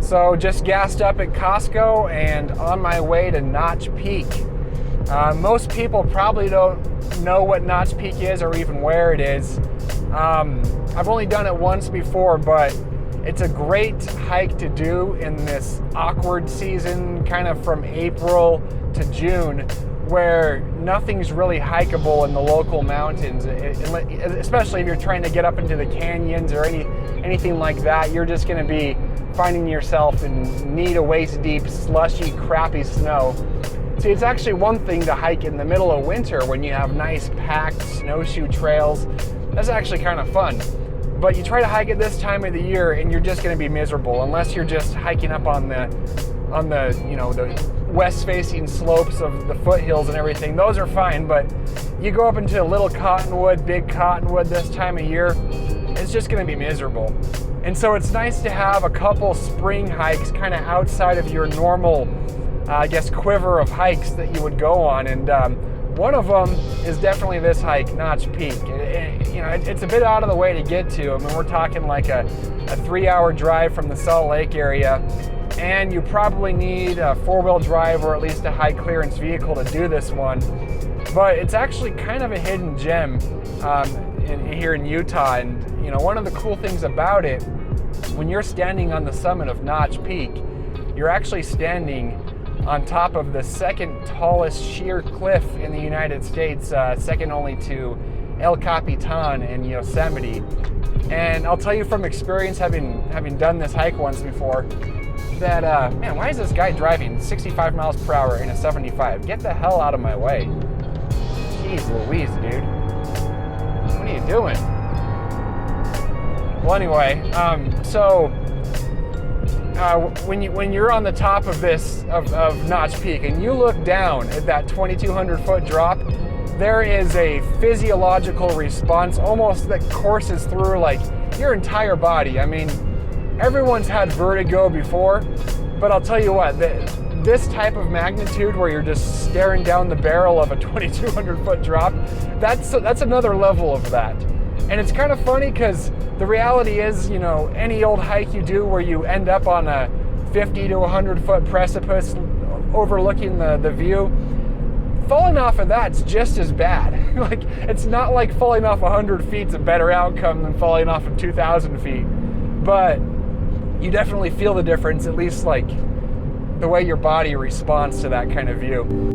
So just gassed up at Costco and on my way to Notch Peak. Most people probably don't know what Notch Peak is or even where it is. I've only done it once before, but it's a great hike to do in this awkward season, kind of from April to June, where nothing's really hikeable in the local mountains, especially if you're trying to get up into the canyons or anything like that. You're just going to be finding yourself in knee to waist deep, slushy, crappy snow. See, it's actually one thing to hike in the middle of winter when you have nice packed snowshoe trails. That's actually kind of fun. But you try to hike it this time of the year and you're just going to be miserable unless you're just hiking up on the the west-facing slopes of the foothills and everything. Those are fine, but you go up into Little Cottonwood, Big Cottonwood this time of year, it's just going to be miserable. And so it's nice to have a couple spring hikes kind of outside of your normal, quiver of hikes that you would go on. And one of them is definitely this hike, Notch Peak. It's a bit out of the way to get to. I mean, we're talking like a 3-hour drive from the Salt Lake area, and you probably need a 4-wheel drive or at least a high clearance vehicle to do this one. But it's actually kind of a hidden gem here in Utah. And one of the cool things about it, when you're standing on the summit of Notch Peak, you're actually standing on top of the second tallest sheer cliff in the United States, second only to El Capitan in Yosemite. And I'll tell you from experience, having done this hike once before, that man, why is this guy driving 65 miles per hour in a 75? Get the hell out of my way. Jeez Louise, dude. What are you doing? Well, anyway, when you're on the top of of Notch Peak and you look down at that 2,200 foot drop, there is a physiological response almost that courses through like your entire body. I mean, everyone's had vertigo before, but I'll tell you what, this type of magnitude where you're just staring down the barrel of a 2,200 foot drop, that's another level of that. And it's kind of funny because the reality is, any old hike you do where you end up on a 50 to 100 foot precipice overlooking the view, falling off of that's just as bad. Like, it's not like falling off 100 feet's a better outcome than falling off of 2,000 feet. But you definitely feel the difference, at least like the way your body responds to that kind of view.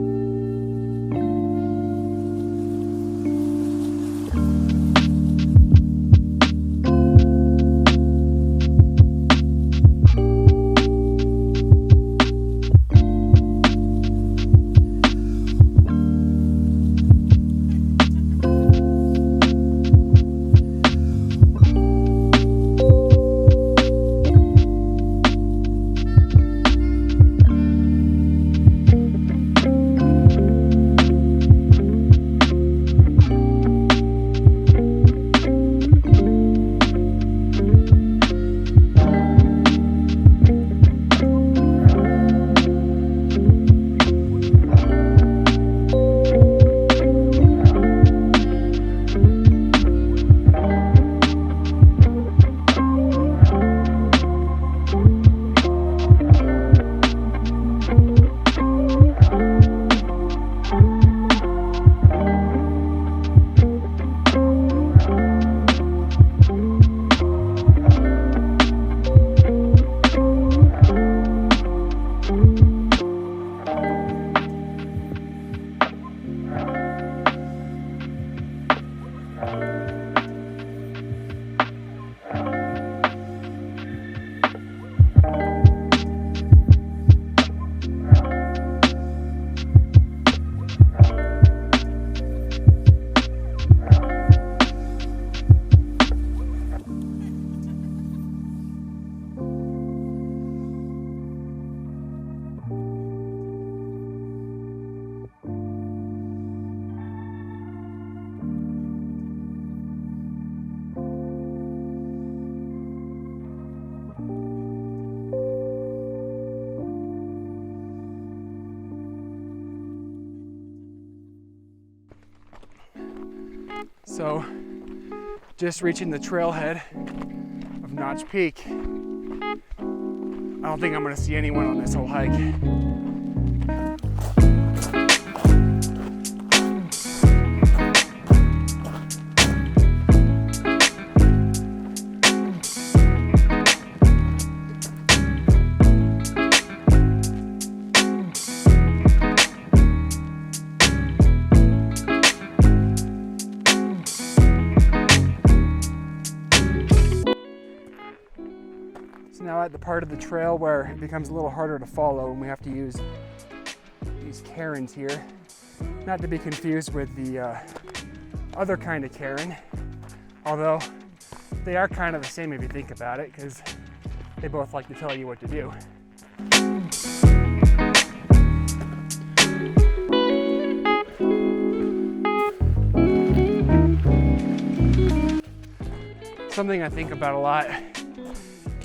So, just reaching the trailhead of Notch Peak. don't think I'm gonna see anyone on this whole hike. Now at the part of the trail where it becomes a little harder to follow and we have to use these cairns here. Not to be confused with the other kind of cairn, although they are kind of the same if you think about it, because they both like to tell you what to do. Something I think about a lot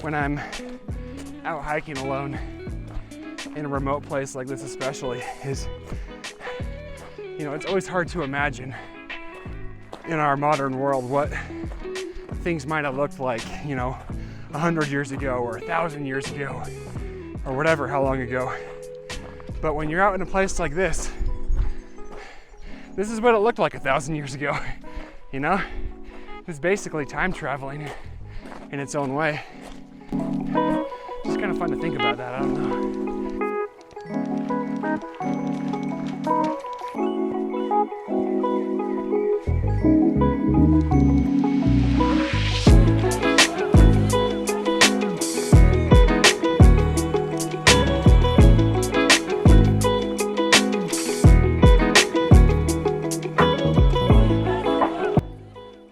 when I'm out hiking alone in a remote place like this especially is, you know, it's always hard to imagine in our modern world what things might have looked like, you know, 100 years ago or 1,000 years ago or whatever, how long ago. But when you're out in a place like this is what it looked like 1,000 years ago, you know? It's basically time traveling in its own way. It's kind of fun to think about that, I don't know.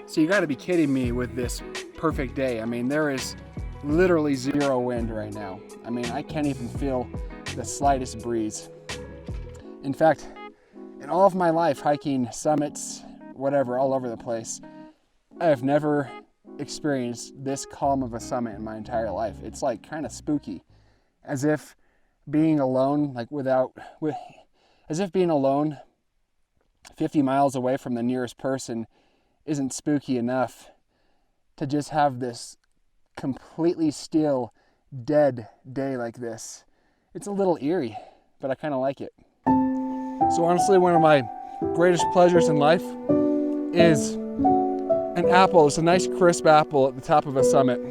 So you gotta be kidding me with this perfect day. I mean, there is literally zero wind right now. I mean, I can't even feel the slightest breeze. In fact, in all of my life, hiking summits, whatever, all over the place, I have never experienced this calm of a summit in my entire life. It's like kind of spooky, as if being alone, as if being alone 50 miles away from the nearest person isn't spooky enough to just have this completely still, dead day like this. It's a little eerie, but I kind of like it. So honestly, one of my greatest pleasures in life is an apple. It's a nice crisp apple at the top of a summit.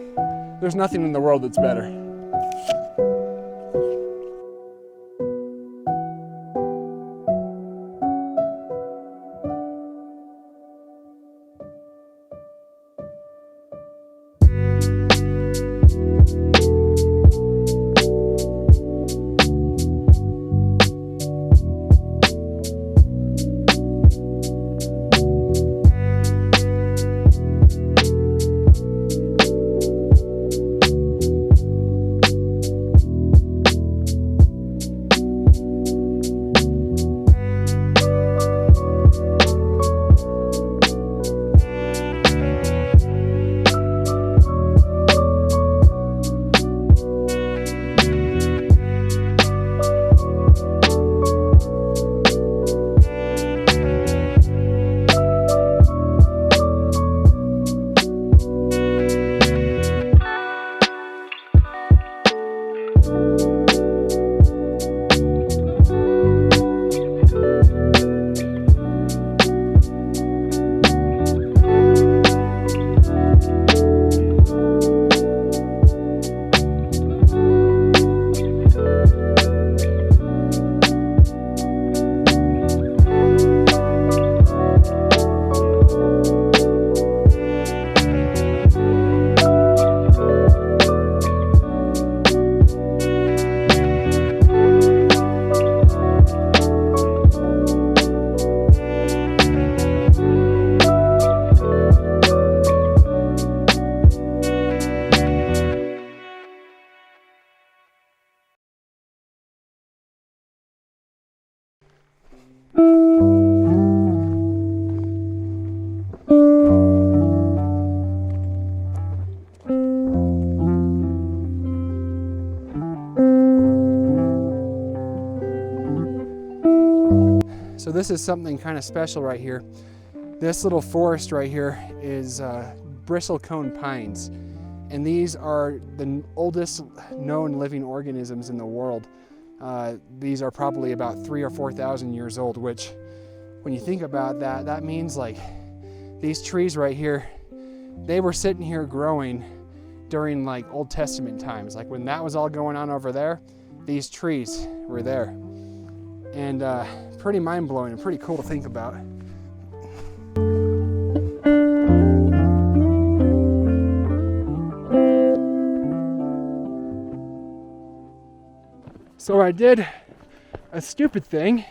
There's nothing in the world that's better. So this is something kind of special right here. This little forest right here is bristlecone pines. And these are the oldest known living organisms in the world. These are probably about 3,000 or 4,000 years old, which when you think about that, that means like these trees right here, they were sitting here growing during like Old Testament times. Like when that was all going on over there, these trees were there. And pretty mind-blowing and pretty cool to think about. So I did a stupid thing.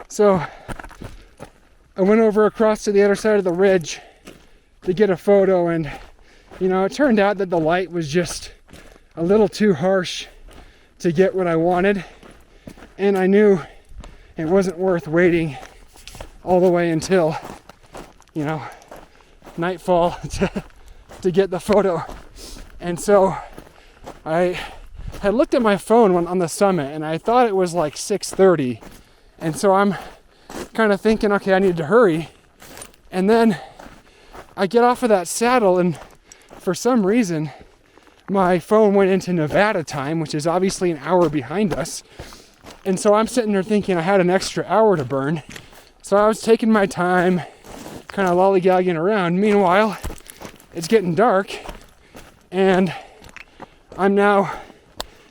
So I went over across to the other side of the ridge to get a photo, and you know, it turned out that the light was just a little too harsh to get what I wanted, and I knew it wasn't worth waiting all the way until, you know, nightfall to get the photo. And so I had looked at my phone on the summit, and I thought it was like 6:30, and so I'm kind of thinking, okay, I need to hurry. And then I get off of that saddle, and for some reason my phone went into Nevada time, which is obviously an hour behind us. And so I'm sitting there thinking I had an extra hour to burn. So I was taking my time, kind of lollygagging around. Meanwhile, it's getting dark, and I'm now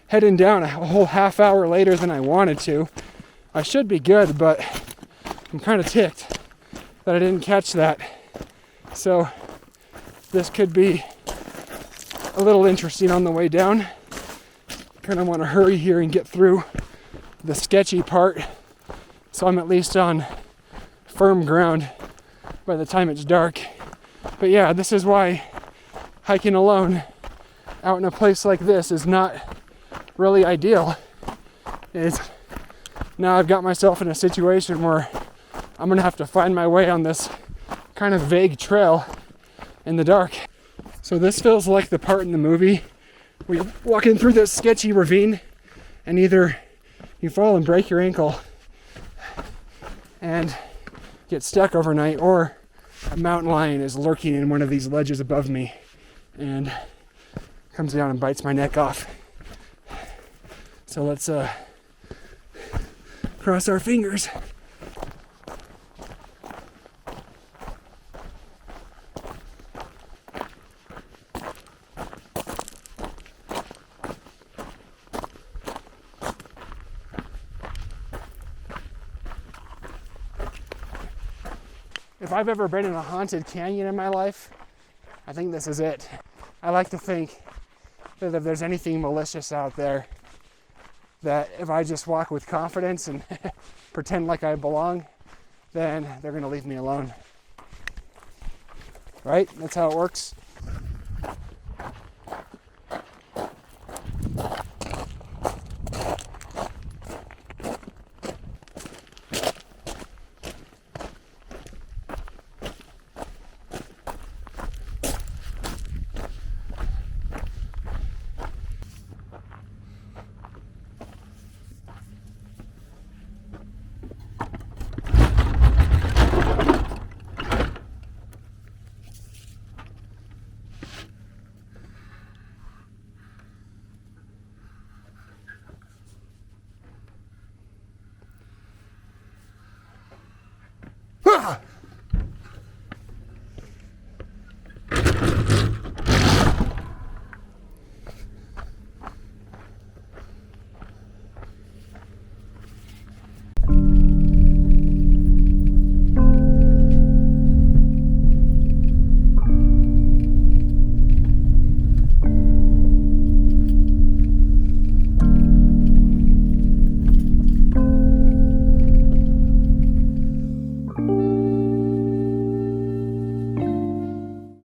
heading down a whole half hour later than I wanted to. I should be good, but I'm kind of ticked that I didn't catch that. So this could be a little interesting on the way down. Kind of want to hurry here and get through the sketchy part, so I'm at least on firm ground by the time it's dark. But yeah, this is why hiking alone out in a place like this is not really ideal. Now I've got myself in a situation where I'm gonna have to find my way on this kind of vague trail in the dark. So this feels like the part in the movie where you're walking through this sketchy ravine, and either you fall and break your ankle and get stuck overnight, or a mountain lion is lurking in one of these ledges above me and comes down and bites my neck off. So let's cross our fingers. If I've ever been in a haunted canyon in my life, I think this is it. I like to think that if there's anything malicious out there, that if I just walk with confidence and pretend like I belong, then they're going to leave me alone. Right? That's how it works.